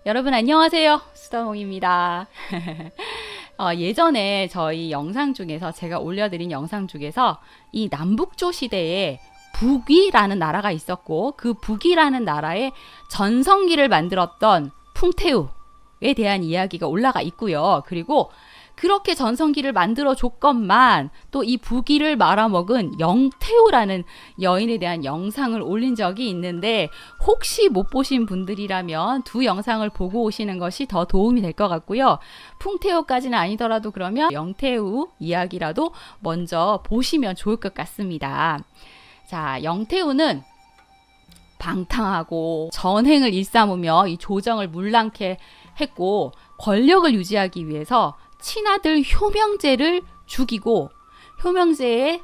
여러분 안녕하세요. 수다몽입니다. 예전에 저희 영상 중에서 제가 올려드린 영상 중에서 이 남북조 시대에 북위라는 나라가 있었고 그 북위라는 나라의 전성기를 만들었던 풍태우에 대한 이야기가 올라가 있고요. 그리고 그렇게 전성기를 만들어 줬건만 또 이 북위를 말아먹은 영태우라는 여인에 대한 영상을 올린 적이 있는데 혹시 못 보신 분들이라면 두 영상을 보고 오시는 것이 더 도움이 될 것 같고요. 풍태우까지는 아니더라도 그러면 영태우 이야기라도 먼저 보시면 좋을 것 같습니다. 자, 영태우는 방탕하고 전횡을 일삼으며 이 조정을 문랑케 했고 권력을 유지하기 위해서 친아들 효명제를 죽이고 효명제의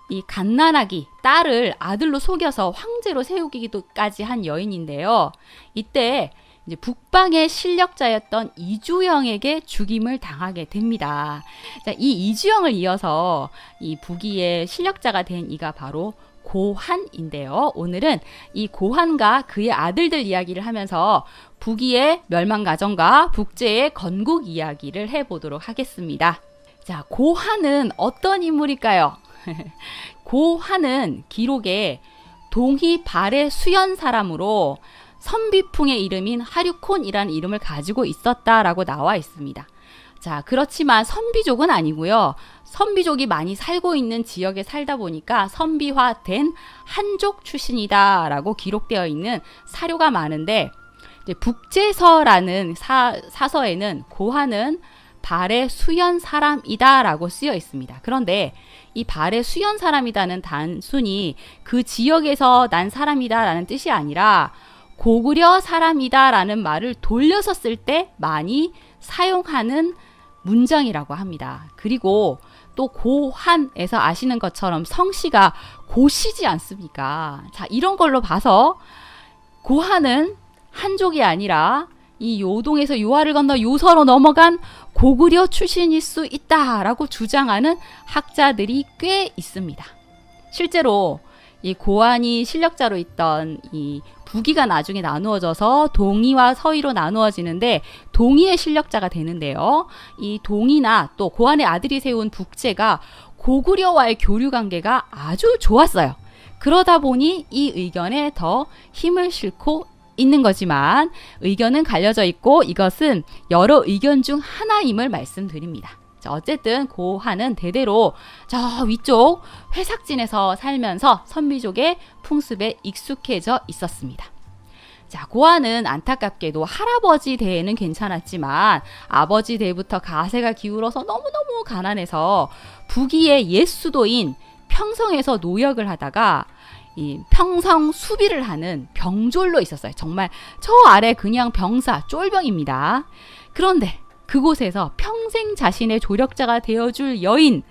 이 갓난아기 딸을 아들로 속여서 황제로 세우기도까지 한 여인인데요. 이때 이제 북방의 실력자였던 이주영에게 죽임을 당하게 됩니다. 자, 이 이주영을 이어서 이 북위의 실력자가 된 이가 바로 고한인데요. 오늘은 이 고한과 그의 아들들 이야기를 하면서 북위의 멸망가정과 북제의 건국 이야기를 해보도록 하겠습니다. 자, 고한은 어떤 인물일까요? 고한은 기록에 동희 발의 수연 사람으로 선비풍의 이름인 하류콘이라는 이름을 가지고 있었다라고 나와 있습니다. 자, 그렇지만 선비족은 아니고요. 선비족이 많이 살고 있는 지역에 살다 보니까 선비화된 한족 출신이다 라고 기록되어 있는 사료가 많은데 이제 북제서라는 사서에는 고한은 발의 수연 사람이다 라고 쓰여 있습니다. 그런데 이 발의 수연 사람이다는 단순히 그 지역에서 난 사람이다 라는 뜻이 아니라 고구려 사람이다 라는 말을 돌려서 쓸 때 많이 사용하는 문장이라고 합니다. 그리고 또 고한에서 아시는 것처럼 성씨가 고시지 않습니까? 자, 이런 걸로 봐서 고한은 한족이 아니라 이 요동에서 요하를 건너 요서로 넘어간 고구려 출신일 수 있다라고 주장하는 학자들이 꽤 있습니다. 실제로 이 고한이 실력자로 있던 이 북위가 나중에 나누어져서 동위와 서위로 나누어지는데 동위의 실력자가 되는데요. 이 동위나 또 고한의 아들이 세운 북제가 고구려와의 교류 관계가 아주 좋았어요. 그러다 보니 이 의견에 더 힘을 싣고 있는 거지만 의견은 갈려져 있고 이것은 여러 의견 중 하나임을 말씀드립니다. 어쨌든 고한은 대대로 저 위쪽 회삭진에서 살면서 선비족의 풍습에 익숙해져 있었습니다. 자, 고한은 안타깝게도 할아버지 대에는 괜찮았지만 아버지 대부터 가세가 기울어서 너무너무 가난해서 북위의 옛 수도인 평성에서 노역을 하다가 이 평성 수비를 하는 병졸로 있었어요. 정말 저 아래 그냥 병사, 쫄병입니다. 그런데 그곳에서 평생 자신의 조력자가 되어줄 여인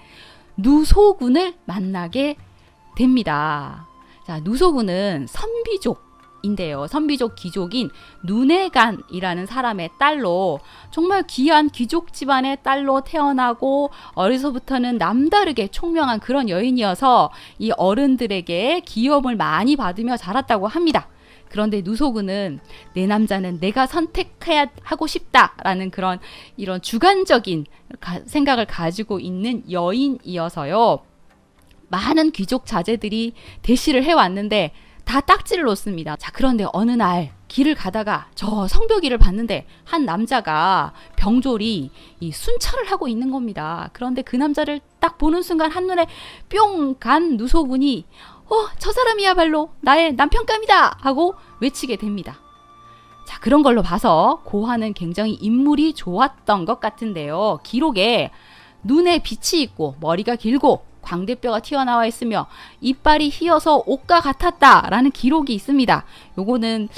누소군을 만나게 됩니다. 자, 누소군은 선비족인데요. 선비족 귀족인 눈의간이라는 사람의 딸로 정말 귀한 귀족 집안의 딸로 태어나고 어려서부터는 남다르게 총명한 그런 여인이어서 이 어른들에게 귀여움을 많이 받으며 자랐다고 합니다. 그런데 누소군은 내 남자는 내가 선택해야 하고 싶다라는 그런 이런 주관적인 생각을 가지고 있는 여인이어서요. 많은 귀족 자제들이 대시를 해왔는데 다 딱지를 놓습니다. 자, 그런데 어느 날 길을 가다가 저 성벽일을 봤는데 한 남자가 병졸이 이 순찰을 하고 있는 겁니다. 그런데 그 남자를 딱 보는 순간 한눈에 뿅 간 누소군이 저 사람이야말로 나의 남편감이다 하고 외치게 됩니다. 자, 그런 걸로 봐서 고한은 굉장히 인물이 좋았던 것 같은데요. 기록에 눈에 빛이 있고 머리가 길고 광대뼈가 튀어나와 있으며 이빨이 휘어서 옥과 같았다라는 기록이 있습니다. 요거는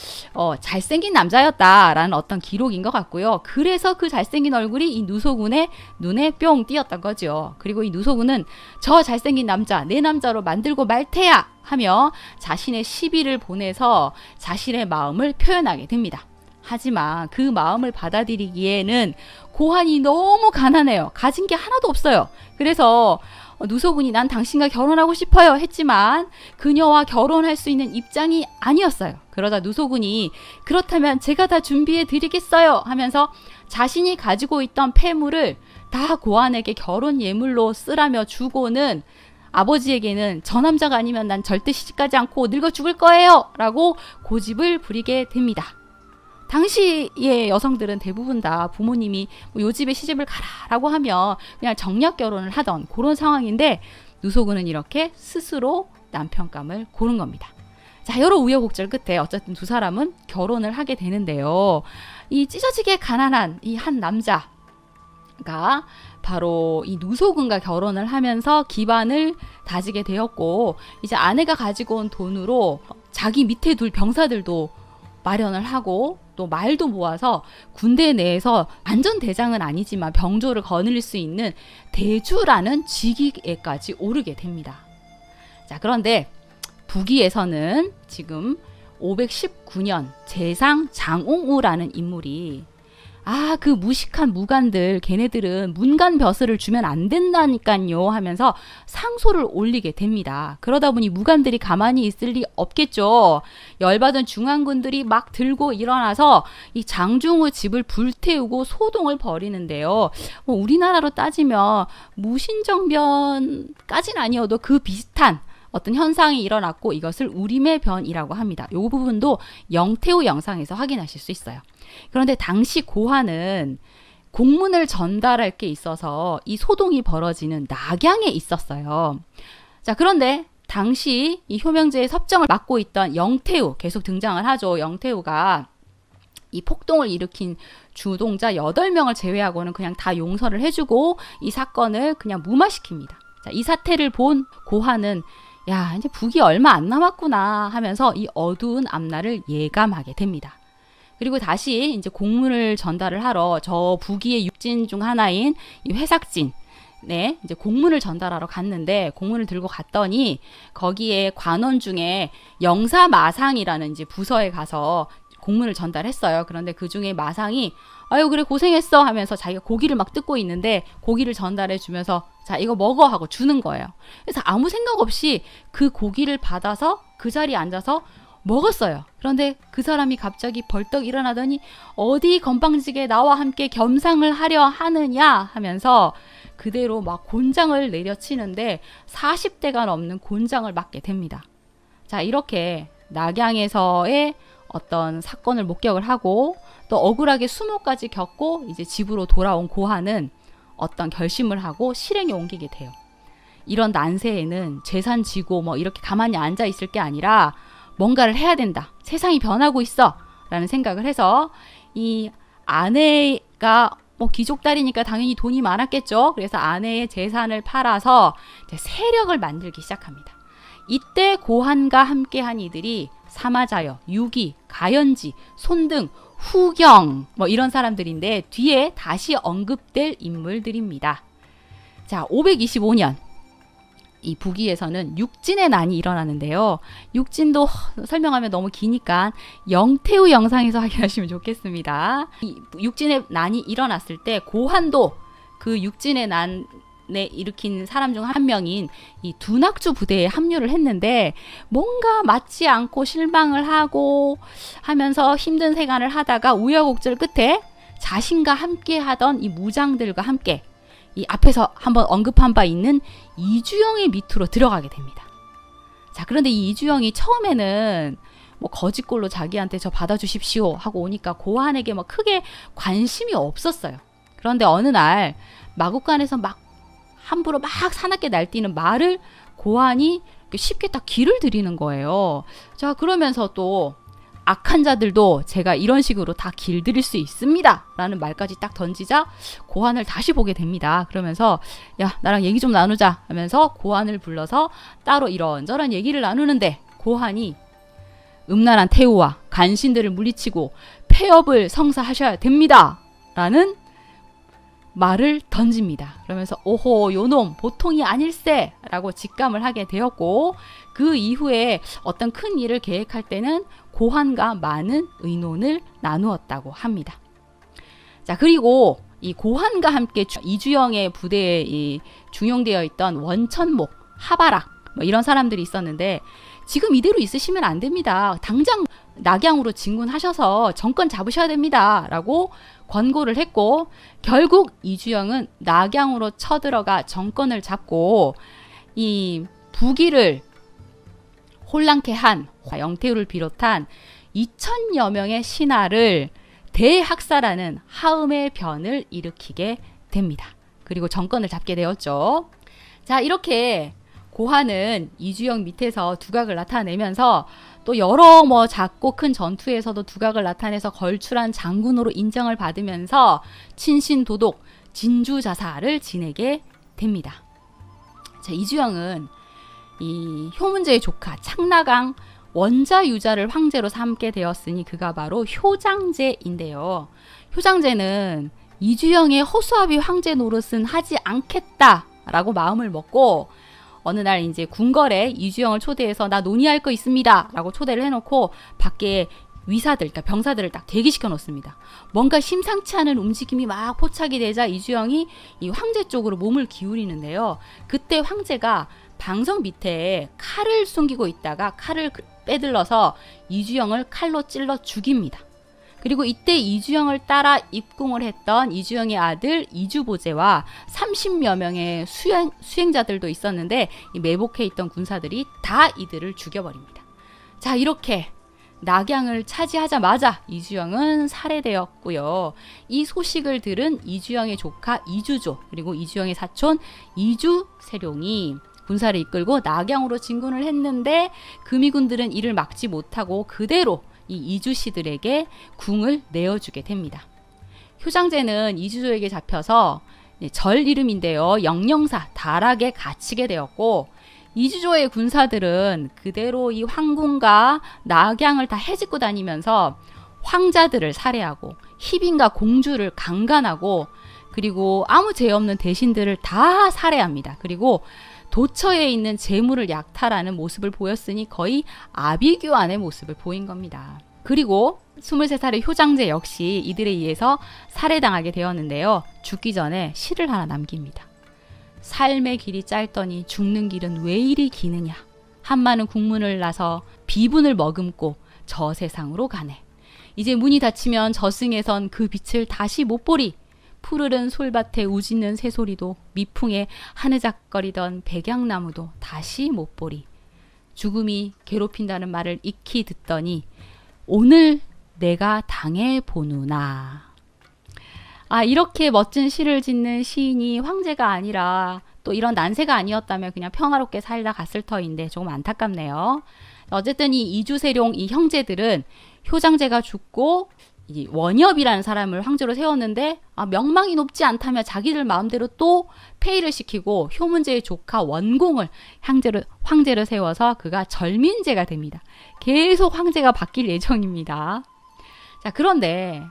잘생긴 남자였다라는 어떤 기록인 것 같고요. 그래서 그 잘생긴 얼굴이 이 누소군의 눈에 뿅 띄었던 거죠. 그리고 이 누소군은 저 잘생긴 남자 내 남자로 만들고 말 테야 하며 자신의 시비를 보내서 자신의 마음을 표현하게 됩니다. 하지만 그 마음을 받아들이기에는 고한이 너무 가난해요. 가진 게 하나도 없어요. 그래서 누소군이 난 당신과 결혼하고 싶어요 했지만 그녀와 결혼할 수 있는 입장이 아니었어요. 그러자 누소군이 그렇다면 제가 다 준비해 드리겠어요 하면서 자신이 가지고 있던 폐물을 다 고한에게 결혼 예물로 쓰라며 주고는 아버지에게는 저 남자가 아니면 난 절대 시집가지 않고 늙어 죽을 거예요 라고 고집을 부리게 됩니다. 당시의 여성들은 대부분 다 부모님이 요 집에 시집을 가라라고 하면 그냥 정략 결혼을 하던 그런 상황인데 누소군은 이렇게 스스로 남편감을 고른 겁니다. 자, 여러 우여곡절 끝에 어쨌든 두 사람은 결혼을 하게 되는데요. 이 찢어지게 가난한 이 한 남자가 바로 이 누소군과 결혼을 하면서 기반을 다지게 되었고 이제 아내가 가지고 온 돈으로 자기 밑에 둘 병사들도 마련을 하고 또 말도 모아서 군대 내에서 완전 대장은 아니지만 병조를 거느릴 수 있는 대주라는 직위에까지 오르게 됩니다. 자, 그런데 북위에서는 지금 519년 재상 장옹우라는 인물이 그 무식한 무관들 걔네들은 문간 벼슬을 주면 안 된다니까요 하면서 상소를 올리게 됩니다. 그러다 보니 무관들이 가만히 있을 리 없겠죠. 열받은 중앙군들이 막 들고 일어나서 이 장중의 집을 불태우고 소동을 벌이는데요. 우리나라로 따지면 무신정변까지는 아니어도 그 비슷한 어떤 현상이 일어났고 이것을 우림의 변이라고 합니다. 이 부분도 영태우 영상에서 확인하실 수 있어요. 그런데 당시 고한은 공문을 전달할 게 있어서 이 소동이 벌어지는 낙양에 있었어요. 자, 그런데 당시 이 효명제의 섭정을 맡고 있던 영태우 계속 등장을 하죠. 영태우가 이 폭동을 일으킨 주동자 8명을 제외하고는 그냥 다 용서를 해주고 이 사건을 그냥 무마시킵니다. 자, 이 사태를 본 고한은 야, 이제 북이 얼마 안 남았구나 하면서 이 어두운 앞날을 예감하게 됩니다. 그리고 다시 이제 공문을 전달을 하러 저 북위의 육진 중 하나인 이 회삭진, 네, 이제 공문을 전달하러 갔는데 공문을 들고 갔더니 거기에 관원 중에 영사마상이라는 이제 부서에 가서 공문을 전달했어요. 그런데 그 중에 마상이 아유 그래 고생했어 하면서 자기가 고기를 막 뜯고 있는데 고기를 전달해 주면서 자 이거 먹어 하고 주는 거예요. 그래서 아무 생각 없이 그 고기를 받아서 그 자리에 앉아서 먹었어요. 그런데 그 사람이 갑자기 벌떡 일어나더니 어디 건방지게 나와 함께 겸상을 하려 하느냐 하면서 그대로 막 곤장을 내려치는데 40대가 넘는 곤장을 맞게 됩니다. 자, 이렇게 낙양에서의 어떤 사건을 목격을 하고 또 억울하게 수모까지 겪고 이제 집으로 돌아온 고한은 어떤 결심을 하고 실행에 옮기게 돼요. 이런 난세에는 재산 지고 뭐 이렇게 가만히 앉아 있을 게 아니라 뭔가를 해야 된다. 세상이 변하고 있어. 라는 생각을 해서 이 아내가 뭐 귀족딸이니까 당연히 돈이 많았겠죠. 그래서 아내의 재산을 팔아서 이제 세력을 만들기 시작합니다. 이때 고한과 함께한 이들이 사마자여, 유기, 가연지, 손등, 후경 뭐 이런 사람들인데 뒤에 다시 언급될 인물들입니다. 자, 525년 이 북위에서는 육진의 난이 일어나는데요. 육진도 설명하면 너무 기니까 영태우 영상에서 확인하시면 좋겠습니다. 이 육진의 난이 일어났을 때 고한도 그 육진의 난에 일으킨 사람 중 한 명인 이 둔학주 부대에 합류를 했는데 뭔가 맞지 않고 실망을 하고 하면서 힘든 생활을 하다가 우여곡절 끝에 자신과 함께 하던 이 무장들과 함께 이 앞에서 한번 언급한 바 있는 이주영의 밑으로 들어가게 됩니다. 자, 그런데 이 이주영이 처음에는 뭐 거짓골로 자기한테 저 받아주십시오 하고 오니까 고한에게 뭐 크게 관심이 없었어요. 그런데 어느 날 마국간에서 막 함부로 막 사납게 날뛰는 말을 고한이 쉽게 딱 길을 들이는 거예요. 자, 그러면서 또 악한 자들도 제가 이런 식으로 다 길들일 수 있습니다 라는 말까지 딱 던지자 고한을 다시 보게 됩니다. 그러면서 야 나랑 얘기 좀 나누자 하면서 고한을 불러서 따로 이런저런 얘기를 나누는데 고한이 음란한 태우와 간신들을 물리치고 폐업을 성사하셔야 됩니다 라는 말을 던집니다. 그러면서 오호 요놈 보통이 아닐세 라고 직감을 하게 되었고 그 이후에 어떤 큰 일을 계획할 때는 고한과 많은 의논을 나누었다고 합니다. 자, 그리고 이 고환과 함께 이주영의 부대에 중용되어 있던 원천목, 하바락 뭐 이런 사람들이 있었는데 지금 이대로 있으시면 안 됩니다. 당장 낙양으로 진군하셔서 정권 잡으셔야 됩니다. 라고 권고를 했고 결국 이주영은 낙양으로 쳐들어가 정권을 잡고 이 부기를 혼란케 한 영태우를 비롯한 2000여 명의 신하를 대학살하는 하음의 변을 일으키게 됩니다. 그리고 정권을 잡게 되었죠. 자, 이렇게 고환은 이주영 밑에서 두각을 나타내면서 또 여러 작고 큰 전투에서도 두각을 나타내서 걸출한 장군으로 인정을 받으면서 친신도독, 진주자사를 지내게 됩니다. 자, 이주영은 이 효문제의 조카 창나강 원자유자를 황제로 삼게 되었으니 그가 바로 효장제인데요. 효장제는 이주영의 허수아비 황제 노릇은 하지 않겠다라고 마음을 먹고 어느 날 이제 궁궐에 이주영을 초대해서 나 논의할 거 있습니다 라고 초대를 해놓고 밖에 위사들, 그러니까 병사들을 딱 대기시켜 놓습니다. 뭔가 심상치 않은 움직임이 막 포착이 되자 이주영이 이 황제 쪽으로 몸을 기울이는데요. 그때 황제가 방석 밑에 칼을 숨기고 있다가 칼을 빼들러서 이주영을 칼로 찔러 죽입니다. 그리고 이때 이주영을 따라 입궁을 했던 이주영의 아들 이주보제와 30여 명의 수행자들도 있었는데 이 매복해 있던 군사들이 다 이들을 죽여버립니다. 자, 이렇게 낙양을 차지하자마자 이주영은 살해되었고요. 이 소식을 들은 이주영의 조카 이주조 그리고 이주영의 사촌 이주세룡이 군사를 이끌고 낙양으로 진군을 했는데 금이군들은 이를 막지 못하고 그대로 이 이주씨들에게 궁을 내어주게 됩니다. 효장제는 이주조에게 잡혀서 절 이름인데요. 영영사 다락에 갇히게 되었고 이주조의 군사들은 그대로 이 황궁과 낙양을 다 헤집고 다니면서 황자들을 살해하고 희빈과 공주를 강간하고 그리고 아무 죄 없는 대신들을 다 살해합니다. 그리고 도처에 있는 재물을 약탈하는 모습을 보였으니 거의 아비규환의 모습을 보인 겁니다. 그리고 23살의 효장제 역시 이들에 의해서 살해당하게 되었는데요. 죽기 전에 시를 하나 남깁니다. 삶의 길이 짧더니 죽는 길은 왜 이리 기느냐. 한마는 국문을 나서 비분을 머금고 저 세상으로 가네. 이제 문이 닫히면 저승에선 그 빛을 다시 못 보리. 푸르른 솔밭에 우짖는 새소리도 미풍에 하느작거리던 백양나무도 다시 못 보리. 죽음이 괴롭힌다는 말을 익히 듣더니 오늘 내가 당해보누나. 아, 이렇게 멋진 시를 짓는 시인이 황제가 아니라 또 이런 난세가 아니었다면 그냥 평화롭게 살다 갔을 터인데 조금 안타깝네요. 어쨌든 이 이주세룡 이 형제들은 효장제가 죽고 이 원엽이라는 사람을 황제로 세웠는데 명망이 높지 않다며 자기들 마음대로 또 폐위를 시키고 효문제의 조카 원공을 황제로 세워서 그가 절민제가 됩니다. 계속 황제가 바뀔 예정입니다. 자, 그런데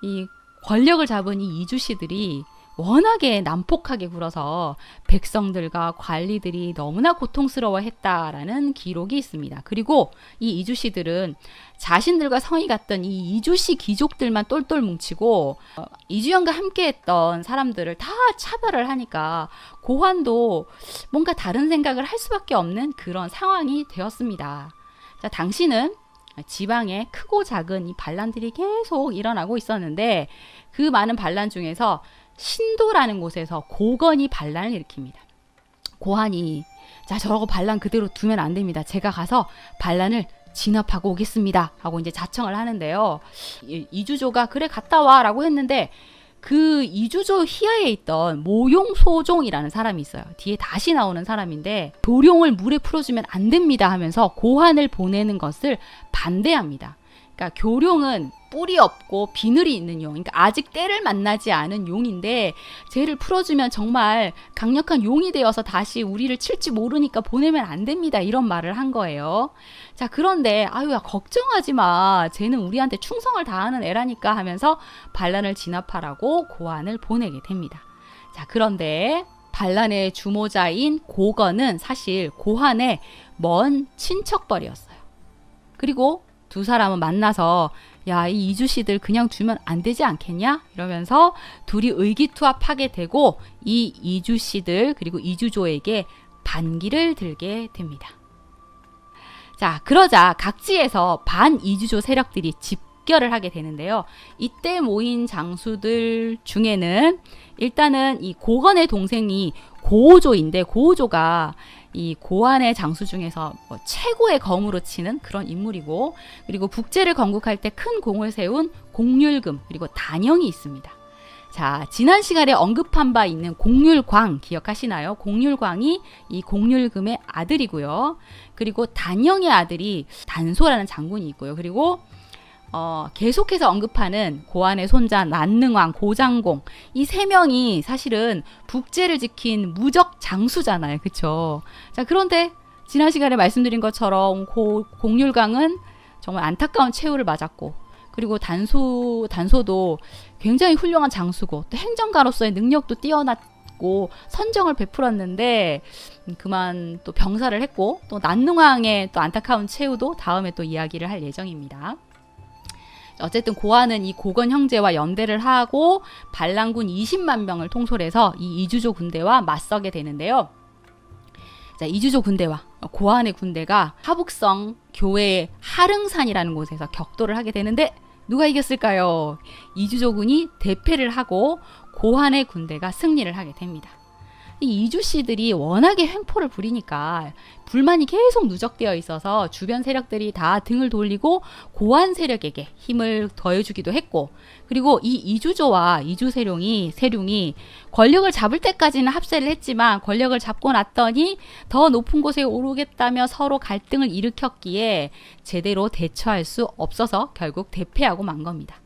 이 권력을 잡은 이 이주씨들이 워낙에 난폭하게 굴어서 백성들과 관리들이 너무나 고통스러워했다라는 기록이 있습니다. 그리고 이 이주씨들은 자신들과 성이 같던 이 이주씨 귀족들만 똘똘 뭉치고 이주영과 함께했던 사람들을 다 차별을 하니까 고환도 뭔가 다른 생각을 할 수밖에 없는 그런 상황이 되었습니다. 자, 당시는 지방에 크고 작은 이 반란들이 계속 일어나고 있었는데 그 많은 반란 중에서 신도라는 곳에서 고건이 반란을 일으킵니다. 고환이 자, 저러고 반란 그대로 두면 안 됩니다. 제가 가서 반란을 진압하고 오겠습니다 하고 이제 자청을 하는데요. 이주조가 그래 갔다 와 라고 했는데 그 이주조 희하에 있던 모용소종이라는 사람이 있어요. 뒤에 다시 나오는 사람인데 도룡을 물에 풀어주면 안 됩니다 하면서 고환을 보내는 것을 반대합니다. 그러니까 교룡은 뿔이 없고 비늘이 있는 용, 그러니까 아직 때를 만나지 않은 용인데 쟤를 풀어주면 정말 강력한 용이 되어서 다시 우리를 칠지 모르니까 보내면 안 됩니다. 이런 말을 한 거예요. 자, 그런데 아유야 걱정하지 마. 쟤는 우리한테 충성을 다하는 애라니까 하면서 반란을 진압하라고 고환을 보내게 됩니다. 자, 그런데 반란의 주모자인 고건은 사실 고환의 먼 친척벌이었어요. 그리고 두 사람은 만나서 야, 이 이주씨들 그냥 두면 안 되지 않겠냐? 이러면서 둘이 의기투합하게 되고 이 이주씨들 그리고 이주조에게 반기를 들게 됩니다. 자, 그러자 각지에서 반이주조 세력들이 집결을 하게 되는데요. 이때 모인 장수들 중에는 일단은 이 고건의 동생이 고오조인데, 고오조가 이 고한의 장수 중에서 뭐 최고의 검으로 치는 그런 인물이고, 그리고 북제를 건국할 때 큰 공을 세운 공률금 그리고 단영이 있습니다. 자, 지난 시간에 언급한 바 있는 공률광 기억하시나요? 공률광이 이 공률금의 아들이고요. 그리고 단영의 아들이 단소라는 장군이 있고요. 그리고 계속해서 언급하는 고한의 손자 난능왕, 고장공, 이 세 명이 사실은 북제를 지킨 무적 장수잖아요. 그쵸? 자, 그런데 지난 시간에 말씀드린 것처럼 공률광은 정말 안타까운 최후를 맞았고, 그리고 단소도 굉장히 훌륭한 장수고 또 행정가로서의 능력도 뛰어났고 선정을 베풀었는데 그만 또 병사를 했고, 또 난능왕의 또 안타까운 최후도 다음에 또 이야기를 할 예정입니다. 어쨌든 고한은 이 고건 형제와 연대를 하고 반란군 20만 명을 통솔해서 이 이주조 군대와 맞서게 되는데요. 자, 이주조 군대와 고한의 군대가 하북성 교외의 하릉산이라는 곳에서 격돌을 하게 되는데 누가 이겼을까요? 이주조군이 대패를 하고 고한의 군대가 승리를 하게 됩니다. 이 이주씨들이 워낙에 횡포를 부리니까 불만이 계속 누적되어 있어서 주변 세력들이 다 등을 돌리고 고한 세력에게 힘을 더해주기도 했고, 그리고 이 이주조와 이주세룡이 권력을 잡을 때까지는 합세를 했지만 권력을 잡고 났더니 더 높은 곳에 오르겠다며 서로 갈등을 일으켰기에 제대로 대처할 수 없어서 결국 대패하고 만 겁니다.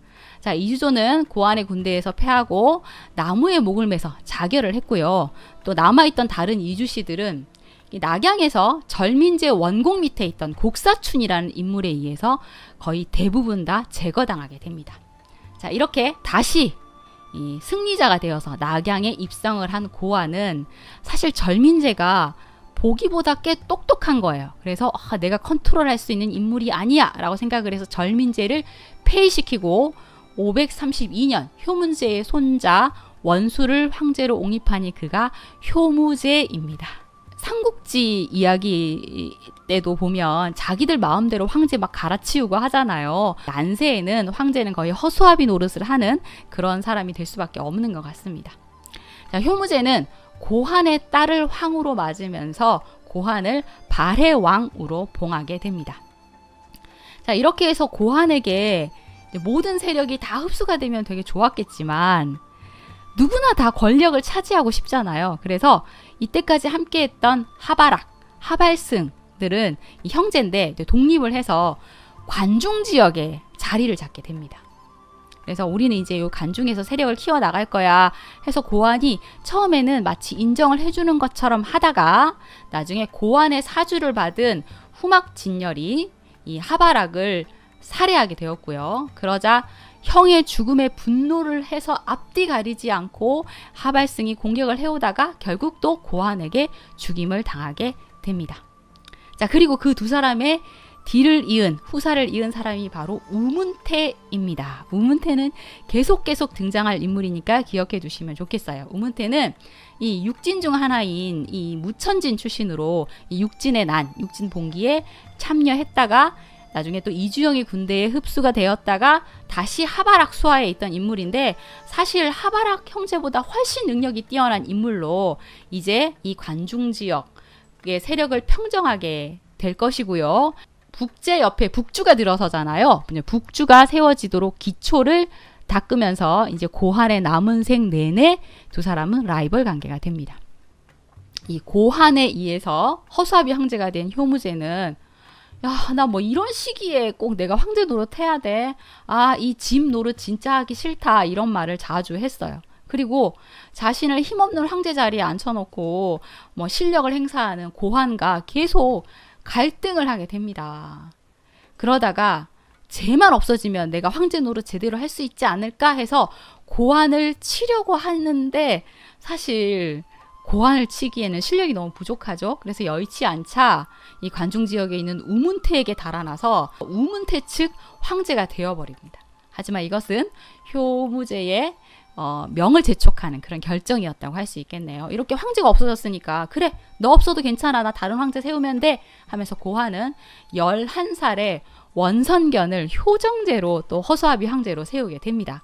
자, 이주조는 고한의 군대에서 패하고 나무에 목을 매서 자결을 했고요. 또 남아있던 다른 이주씨들은 낙양에서 절민제 원곡 밑에 있던 곡사춘이라는 인물에 의해서 거의 대부분 다 제거당하게 됩니다. 자, 이렇게 다시 이 승리자가 되어서 낙양에 입성을 한 고한은 사실 절민제가 보기보다 꽤 똑똑한 거예요. 그래서 내가 컨트롤할 수 있는 인물이 아니야 라고 생각을 해서 절민제를 폐위시키고 532년 효문제의 손자 원수를 황제로 옹립하니 그가 효무제입니다. 삼국지 이야기 때도 보면 자기들 마음대로 황제 막 갈아치우고 하잖아요. 안세에는 황제는 거의 허수아비 노릇을 하는 그런 사람이 될 수밖에 없는 것 같습니다. 자, 효무제는 고한의 딸을 황후로 맞으면서 고한을 발해왕으로 봉하게 됩니다. 자, 이렇게 해서 고한에게 모든 세력이 다 흡수가 되면 되게 좋았겠지만 누구나 다 권력을 차지하고 싶잖아요. 그래서 이때까지 함께했던 하바락, 하발승들은 이 형제인데 독립을 해서 관중 지역에 자리를 잡게 됩니다. 그래서 우리는 이제 요 관중에서 세력을 키워나갈 거야 해서 고한이 처음에는 마치 인정을 해주는 것처럼 하다가 나중에 고한의 사주를 받은 후막진열이 이 하바락을 살해하게 되었고요. 그러자 형의 죽음에 분노를 해서 앞뒤 가리지 않고 하발승이 공격을 해오다가 결국 또 고한에게 죽임을 당하게 됩니다. 자, 그리고 그 두 사람의 뒤를 이은, 후사를 이은 사람이 바로 우문태입니다. 우문태는 계속 등장할 인물이니까 기억해 두시면 좋겠어요. 우문태는 이 육진 중 하나인 이 무천진 출신으로 이 육진의 난, 육진 봉기에 참여했다가 나중에 또 이주영의 군대에 흡수가 되었다가 다시 하바락 수하에 있던 인물인데, 사실 하바락 형제보다 훨씬 능력이 뛰어난 인물로 이제 이 관중 지역의 세력을 평정하게 될 것이고요. 북제 옆에 북주가 들어서잖아요. 북주가 세워지도록 기초를 닦으면서 이제 고한의 남은 생 내내 두 사람은 라이벌 관계가 됩니다. 이 고한에 의해서 허수아비 형제가 된 효무제는 야, 나 뭐 이런 시기에 꼭 내가 황제 노릇 해야 돼. 아, 이 집 노릇 진짜 하기 싫다. 이런 말을 자주 했어요. 그리고 자신을 힘없는 황제 자리에 앉혀놓고 뭐 실력을 행사하는 고한과 계속 갈등을 하게 됩니다. 그러다가 쟤만 없어지면 내가 황제 노릇 제대로 할 수 있지 않을까 해서 고한을 치려고 하는데 사실 고환을 치기에는 실력이 너무 부족하죠. 그래서 여의치 않자 이 관중 지역에 있는 우문태에게 달아나서 우문태 측 황제가 되어버립니다. 하지만 이것은 효무제의 명을 재촉하는 그런 결정이었다고 할 수 있겠네요. 이렇게 황제가 없어졌으니까 그래 너 없어도 괜찮아 나 다른 황제 세우면 돼 하면서 고환은 11살에 원선견을 효정제로 또 허수아비 황제로 세우게 됩니다.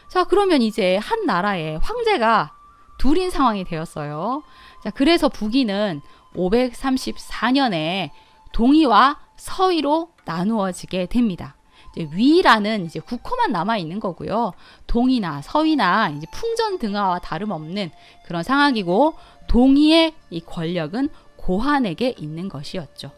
자 그러면 이제 한 나라에 황제가 둘인 상황이 되었어요. 자 그래서 북위는 534년에 동위와 서위로 나누어지게 됩니다. 이제 위라는 이제 국호만 남아 있는 거고요. 동이나 서위나 이제 풍전 등하와 다름없는 그런 상황이고 동이의 이 권력은 고환에게 있는 것이었죠.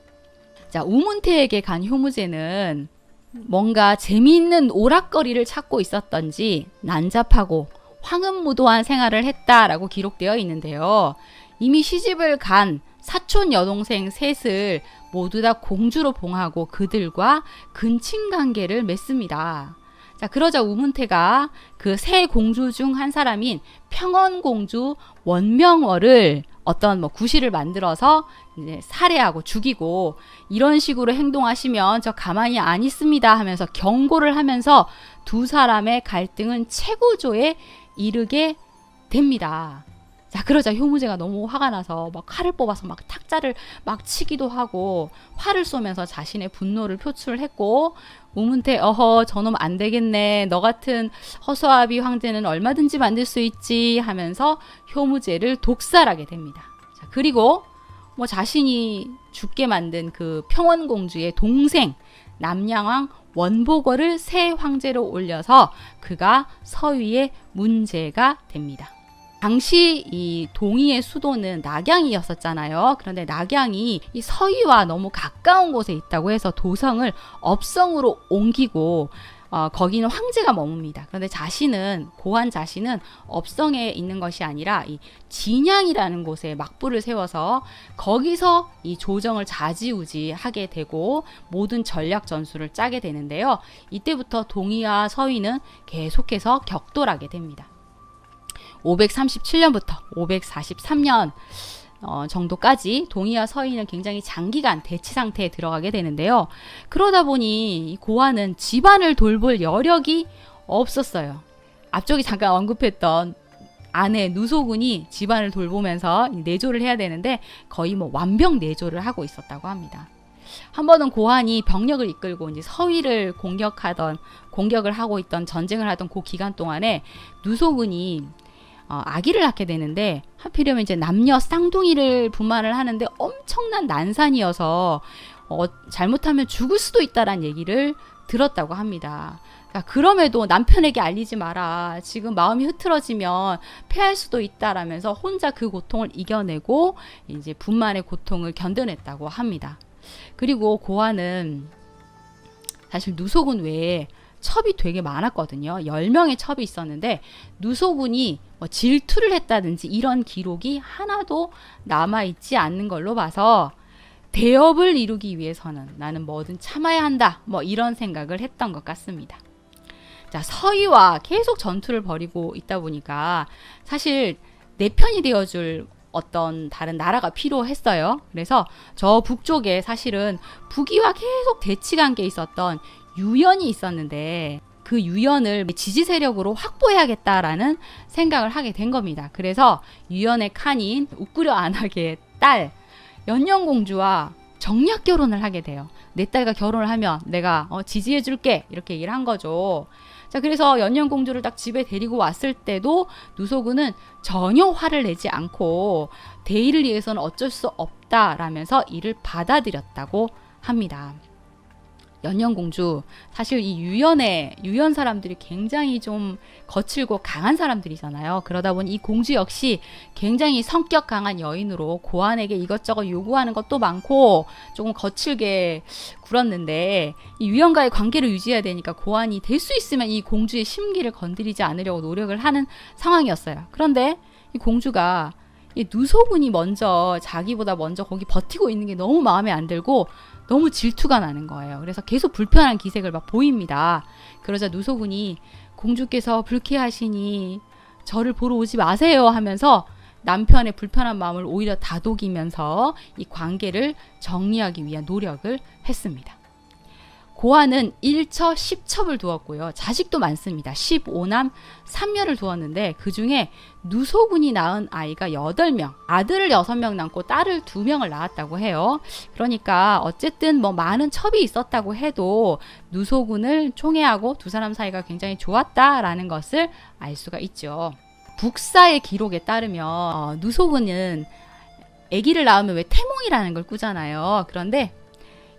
자 우문태에게 간 효무제는 뭔가 재미있는 오락거리를 찾고 있었던지 난잡하고 황음무도한 생활을 했다라고 기록되어 있는데요. 이미 시집을 간 사촌 여동생 셋을 모두 다 공주로 봉하고 그들과 근친관계를 맺습니다. 자, 그러자 우문태가 그 세 공주 중 한 사람인 평원공주 원명월을 어떤 구실을 만들어서 이제 살해하고 죽이고 이런 식으로 행동하시면 저 가만히 안 있습니다 하면서 경고를 하면서 두 사람의 갈등은 최고조에 이르게 됩니다. 자 그러자 효무제가 너무 화가 나서 막 칼을 뽑아서 막 탁자를 막 치기도 하고 화를 쏘면서 자신의 분노를 표출했고 우문태 어허 저놈 안 되겠네 너 같은 허수아비 황제는 얼마든지 만들 수 있지 하면서 효무제를 독살하게 됩니다. 자 그리고 자신이 죽게 만든 그 평원공주의 동생 남양왕 원보궐을 새 황제로 올려서 그가 서위의 문제가 됩니다. 당시 이 동이의 수도는 낙양이었었잖아요. 그런데 낙양이 이 서위와 너무 가까운 곳에 있다고 해서 도성을 업성으로 옮기고 거기는 황제가 머뭅니다. 그런데 고환 자신은 업성에 있는 것이 아니라 이 진양이라는 곳에 막부를 세워서 거기서 이 조정을 좌지우지하게 되고 모든 전략 전술을 짜게 되는데요. 이때부터 동이와 서위는 계속해서 격돌하게 됩니다. 537년부터 543년 정도까지 동이와 서위는 굉장히 장기간 대치 상태에 들어가게 되는데요. 그러다 보니 이 고환은 집안을 돌볼 여력이 없었어요. 앞쪽에 잠깐 언급했던 아내 누소군이 집안을 돌보면서 내조를 해야 되는데 거의 완벽 내조를 하고 있었다고 합니다. 한 번은 고환이 병력을 이끌고 이제 서위를 공격을 하고 있던 전쟁을 하던 그 기간 동안에 누소군이 아기를 낳게 되는데 하필이면 이제 남녀 쌍둥이를 분만을 하는데 엄청난 난산이어서 잘못하면 죽을 수도 있다라는 얘기를 들었다고 합니다. 그럼에도 남편에게 알리지 마라. 지금 마음이 흐트러지면 패할 수도 있다라면서 혼자 그 고통을 이겨내고 이제 분만의 고통을 견뎌냈다고 합니다. 그리고 고환은 사실 누소군 외에 첩이 되게 많았거든요. 10명의 첩이 있었는데 누소군이 질투를 했다든지 이런 기록이 하나도 남아있지 않는 걸로 봐서 대업을 이루기 위해서는 나는 뭐든 참아야 한다. 이런 생각을 했던 것 같습니다. 자, 서위와 계속 전투를 벌이고 있다 보니까 사실 내 편이 되어줄 어떤 다른 나라가 필요했어요. 그래서 저 북쪽에 사실은 북위와 계속 대치관계에 있었던 유연이 있었는데 그 유연을 지지 세력으로 확보해야겠다라는 생각을 하게 된 겁니다. 그래서 유연의 칸인 우꾸려 안악의 딸 연영공주와 정략 결혼을 하게 돼요. 내 딸과 결혼을 하면 내가 지지해 줄게 이렇게 얘기를 한 거죠. 자, 그래서 연영공주를 딱 집에 데리고 왔을 때도 누소군은 전혀 화를 내지 않고 대의를 위해서는 어쩔 수 없다라면서 이를 받아들였다고 합니다. 연영공주 사실 이 유연 사람들이 굉장히 좀 거칠고 강한 사람들이잖아요. 그러다 보니 이 공주 역시 굉장히 성격 강한 여인으로 고환에게 이것저것 요구하는 것도 많고 조금 거칠게 굴었는데 이 유연과의 관계를 유지해야 되니까 고환이 될 수 있으면 이 공주의 심기를 건드리지 않으려고 노력을 하는 상황이었어요. 그런데 이 공주가 이 누소군이 자기보다 먼저 거기 버티고 있는 게 너무 마음에 안 들고 너무 질투가 나는 거예요. 그래서 계속 불편한 기색을 막 보입니다. 그러자 누소군이 공주께서 불쾌하시니 저를 보러 오지 마세요 하면서 남편의 불편한 마음을 오히려 다독이면서 이 관계를 정리하기 위한 노력을 했습니다. 고한은 1처 10첩을 두었고요. 자식도 많습니다. 15남 3녀를 두었는데 그 중에 누소군이 낳은 아이가 8명, 아들을 6명 낳고 딸을 2명을 낳았다고 해요. 그러니까 어쨌든 뭐 많은 첩이 있었다고 해도 누소군을 총애하고 두 사람 사이가 굉장히 좋았다라는 것을 알 수가 있죠. 북사의 기록에 따르면 누소군은 아기를 낳으면 왜 태몽이라는 걸 꾸잖아요. 그런데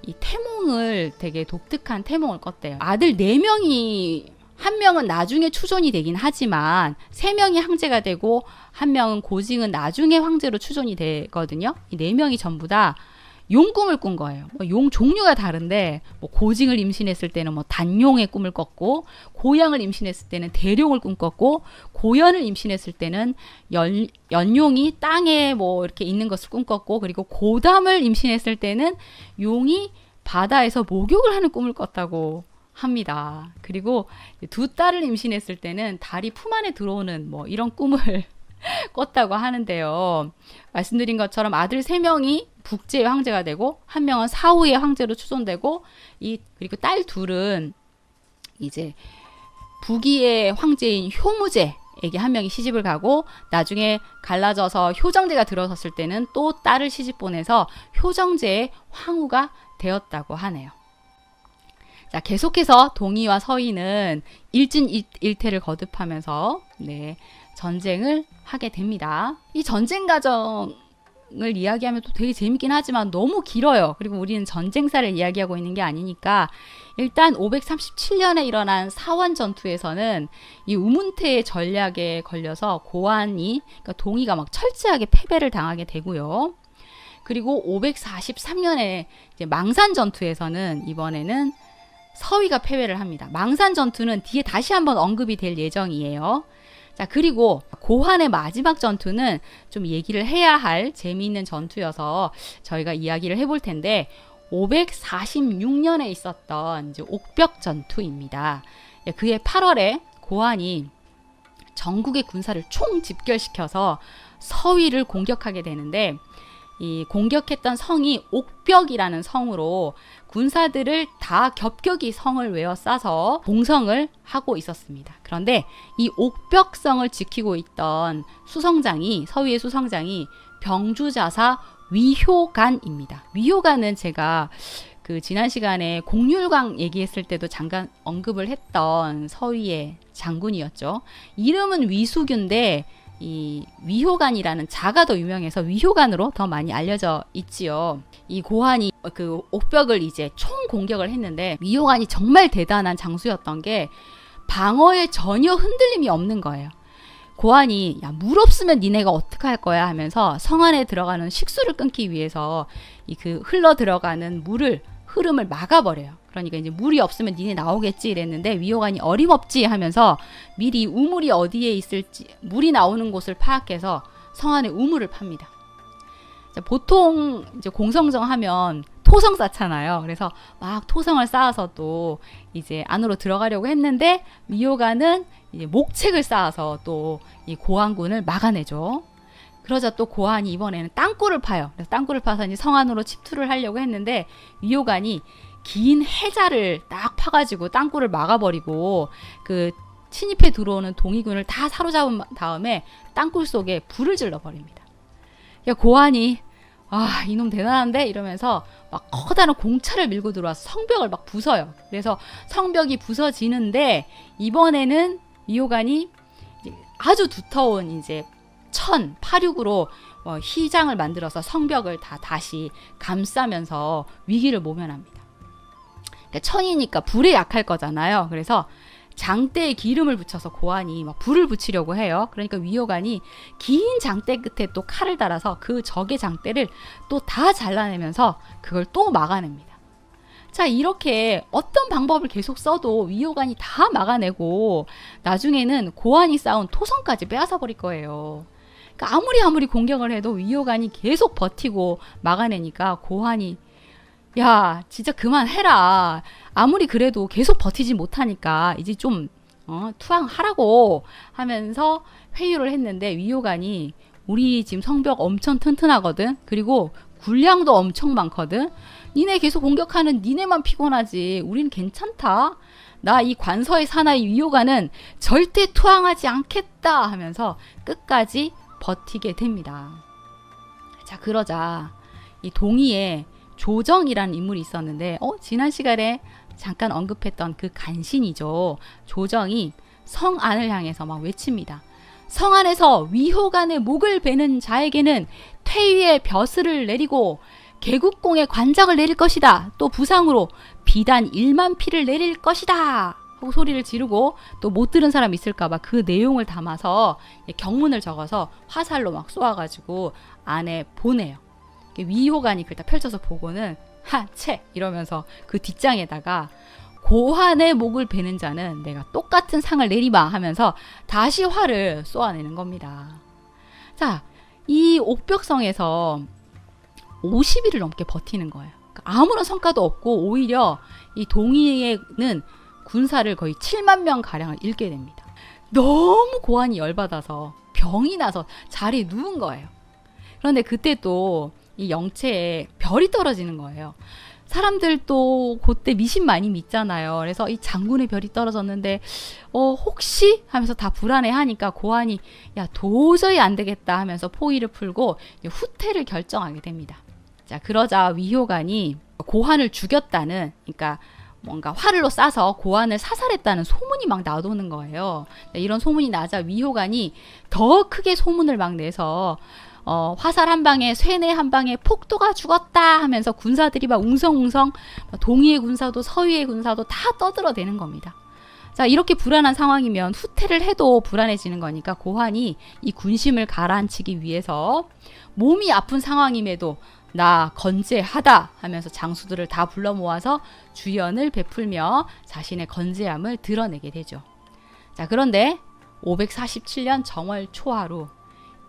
이 태몽을 되게 독특한 태몽을 꿨대요. 아들 4명이, 한 명은 나중에 추존이 되긴 하지만 3명이 황제가 되고 한 명은 고징은 나중에 황제로 추존이 되거든요. 이 4명이 전부 다 용 꿈을 꾼 거예요. 용 종류가 다른데 고징을 임신했을 때는 단용의 꿈을 꿨고, 고양을 임신했을 때는 대룡을 꿈꿨고, 고연을 임신했을 때는 연용이 땅에 이렇게 있는 것을 꿈꿨고, 그리고 고담을 임신했을 때는 용이 바다에서 목욕을 하는 꿈을 꿨다고 합니다. 그리고 두 딸을 임신했을 때는 달이 품 안에 들어오는 이런 꿈을 꿨다고 하는데요. 말씀드린 것처럼 아들 3명이 북제의 황제가 되고 한 명은 사후의 황제로 추존되고, 그리고 딸 2은 이제 북위의 황제인 효무제에게 한 명이 시집을 가고, 나중에 갈라져서 효정제가 들어섰을 때는 또 딸을 시집 보내서 효정제의 황후가 되었다고 하네요. 자, 계속해서 동의와 서인은 일진일퇴를 거듭하면서 전쟁을 하게 됩니다. 이 전쟁 과정을 이야기하면 또 되게 재밌긴 하지만 너무 길어요. 그리고 우리는 전쟁사를 이야기하고 있는 게 아니니까 일단 537년에 일어난 사원 전투에서는 이 우문태의 전략에 걸려서 고한이, 그러니까 동의가 철저하게 패배를 당하게 되고요. 그리고 543년에 이제 망산 전투에서는 이번에는 서위가 패배를 합니다. 망산 전투는 뒤에 다시 한번 언급이 될 예정이에요. 자, 그리고 고한의 마지막 전투는 좀 얘기를 해야 할 재미있는 전투여서 저희가 이야기를 해볼 텐데, 546년에 있었던 이제 옥벽 전투입니다. 그해 8월에 고한이 전국의 군사를 총 집결시켜서 서위를 공격하게 되는데, 이 공격했던 성이 옥벽이라는 성으로 군사들을 다 겹겹이 성을 외워싸서 봉성을 하고 있었습니다. 그런데 이 옥벽성을 지키고 있던 수성장이, 서위의 수성장이 병주자사 위효간입니다. 위효간은 제가 지난 시간에 공률광 얘기했을 때도 잠깐 언급을 했던 서위의 장군이었죠. 이름은 위수규인데 이 위효간이라는 자가 더 유명해서 위효간으로 더 많이 알려져 있지요. 이 고한이 그 옥벽을 이제 총 공격을 했는데, 위효간이 정말 대단한 장수였던 게 방어에 전혀 흔들림이 없는 거예요. 고한이 물 없으면 니네가 어떡할 거야 하면서 성 안에 들어가는 식수를 끊기 위해서 흘러 들어가는 흐름을 막아버려요. 그러니까 이제 물이 없으면 니네 나오겠지 이랬는데, 위효간이 어림없지 하면서 미리 우물이 어디에 있을지, 물이 나오는 곳을 파악해서 성 안에 우물을 팝니다. 자, 보통 이제 공성정 하면 토성 쌓잖아요. 그래서 막 토성을 쌓아서 또 이제 안으로 들어가려고 했는데, 위효간은 이제 목책을 쌓아서 또 이 고한군을 막아내죠. 그러자 또 고한이 이번에는 땅굴을 파요. 그래서 땅굴을 파서 이제 성 안으로 침투를 하려고 했는데, 위효간이 긴 해자를 딱 파가지고 땅굴을 막아버리고 침입해 들어오는 동의군을 다 사로잡은 다음에 땅굴 속에 불을 질러버립니다. 고한이 이놈 대단한데 이러면서 막 커다란 공차를 밀고 들어와서 성벽을 막 부숴요. 그래서 성벽이 부서지는데, 이번에는 위효간이 아주 두터운 이제 파륙으로 휘장을 만들어서 성벽을 다시 감싸면서 위기를 모면합니다. 그러니까 천이니까 불에 약할 거잖아요. 그래서 장대에 기름을 붙여서 고한이 막 불을 붙이려고 해요. 그러니까 위효간이 긴 장대 끝에 또 칼을 달아서 그 적의 장대를 또 다 잘라내면서 그걸 또 막아냅니다. 자, 이렇게 어떤 방법을 계속 써도 위효간이 다 막아내고 나중에는 고한이 쌓은 토성까지 빼앗아 버릴 거예요. 그러니까 아무리 공격을 해도 위효간이 계속 버티고 막아내니까 고한이 야, 진짜 그만해라. 아무리 그래도 계속 버티지 못하니까 이제 좀 투항하라고 하면서 회유를 했는데, 위효간이 우리 지금 성벽 엄청 튼튼하거든. 그리고 군량도 엄청 많거든. 니네 계속 공격하는 니네만 피곤하지. 우린 괜찮다. 나 이 관서의 사나이 위호가는 절대 투항하지 않겠다 하면서 끝까지 버티게 됩니다. 자, 그러자 이 동의에 조정이라는 인물이 있었는데 지난 시간에 잠깐 언급했던 그 간신이죠. 조정이 성 안을 향해서 막 외칩니다. 성 안에서 위호간의 목을 베는 자에게는 퇴위의 벼슬을 내리고 개국공의 관장을 내릴 것이다. 또 부상으로 비단 1만 피를 내릴 것이다. 하고 소리를 지르고, 또 못 들은 사람 있을까봐 그 내용을 담아서 경문을 적어서 화살로 막 쏘아가지고 안에 보내요. 위호간이 그걸 다 펼쳐서 보고는 하채 이러면서 그 뒷장에다가 고환의 목을 베는 자는 내가 똑같은 상을 내리마 하면서 다시 활을 쏘아내는 겁니다. 자, 이 옥벽성에서 50일을 넘게 버티는 거예요. 아무런 성과도 없고 오히려 이 동의에는 군사를 거의 7만 명 가량을 잃게 됩니다. 너무 고환이 열받아서 병이 나서 자리에 누운 거예요. 그런데 그때 또 이 영체에 별이 떨어지는 거예요. 사람들도 그때 미신 많이 믿잖아요. 그래서 이 장군의 별이 떨어졌는데 혹시 하면서 다 불안해하니까 고환이 야 도저히 안 되겠다 하면서 포위를 풀고 후퇴를 결정하게 됩니다. 자, 그러자 위호간이 고환을 죽였다는, 그러니까 뭔가 활로 쏴서 고환을 사살했다는 소문이 막 나도는 거예요. 이런 소문이 나자 위호간이 더 크게 소문을 막 내서 화살 한 방에 쇠뇌 한 방에 폭도가 죽었다 하면서 군사들이 막 웅성웅성 동의의 군사도 서위의 군사도 다 떠들어대는 겁니다. 자, 이렇게 불안한 상황이면 후퇴를 해도 불안해지는 거니까 고환이 이 군심을 가라앉히기 위해서 몸이 아픈 상황임에도 나 건재하다 하면서 장수들을 다 불러 모아서 주연을 베풀며 자신의 건재함을 드러내게 되죠. 자, 그런데 547년 정월 초하루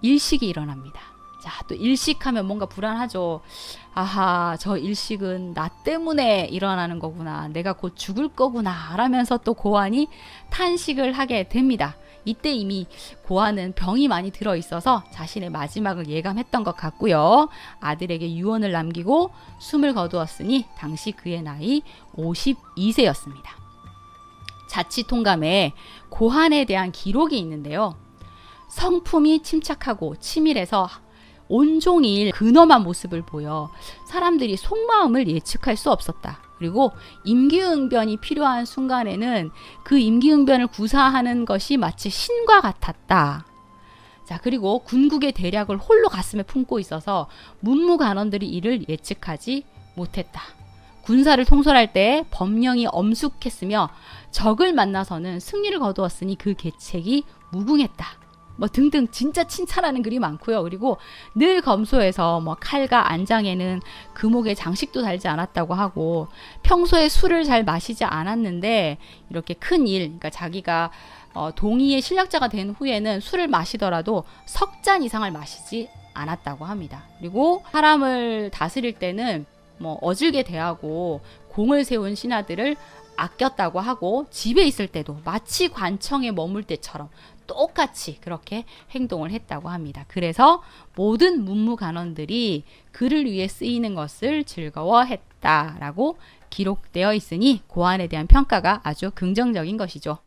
일식이 일어납니다. 자, 또 일식하면 뭔가 불안하죠. 아하, 저 일식은 나 때문에 일어나는 거구나. 내가 곧 죽을 거구나. 라면서 또 고환이 탄식을 하게 됩니다. 이때 이미 고환은 병이 많이 들어있어서 자신의 마지막을 예감했던 것 같고요. 아들에게 유언을 남기고 숨을 거두었으니 당시 그의 나이 52세였습니다. 자치통감에 고환에 대한 기록이 있는데요. 성품이 침착하고 치밀해서 온종일 근엄한 모습을 보여 사람들이 속마음을 예측할 수 없었다. 그리고 임기응변이 필요한 순간에는 그 임기응변을 구사하는 것이 마치 신과 같았다. 자, 그리고 군국의 대략을 홀로 가슴에 품고 있어서 문무관원들이 이를 예측하지 못했다. 군사를 통솔할 때 법령이 엄숙했으며 적을 만나서는 승리를 거두었으니 그 계책이 무궁했다. 뭐 등등 진짜 칭찬하는 글이 많고요. 그리고 늘 검소해서 뭐 칼과 안장에는 금옥의 장식도 달지 않았다고 하고 평소에 술을 잘 마시지 않았는데 이렇게 큰 일, 그러니까 자기가 동의의 실력자가 된 후에는 술을 마시더라도 석 잔 이상을 마시지 않았다고 합니다. 그리고 사람을 다스릴 때는 뭐 어질게 대하고 공을 세운 신하들을 아꼈다고 하고 집에 있을 때도 마치 관청에 머물 때처럼 똑같이 그렇게 행동을 했다고 합니다. 그래서 모든 문무관원들이 그를 위해 쓰이는 것을 즐거워했다라고 기록되어 있으니 고환에 대한 평가가 아주 긍정적인 것이죠.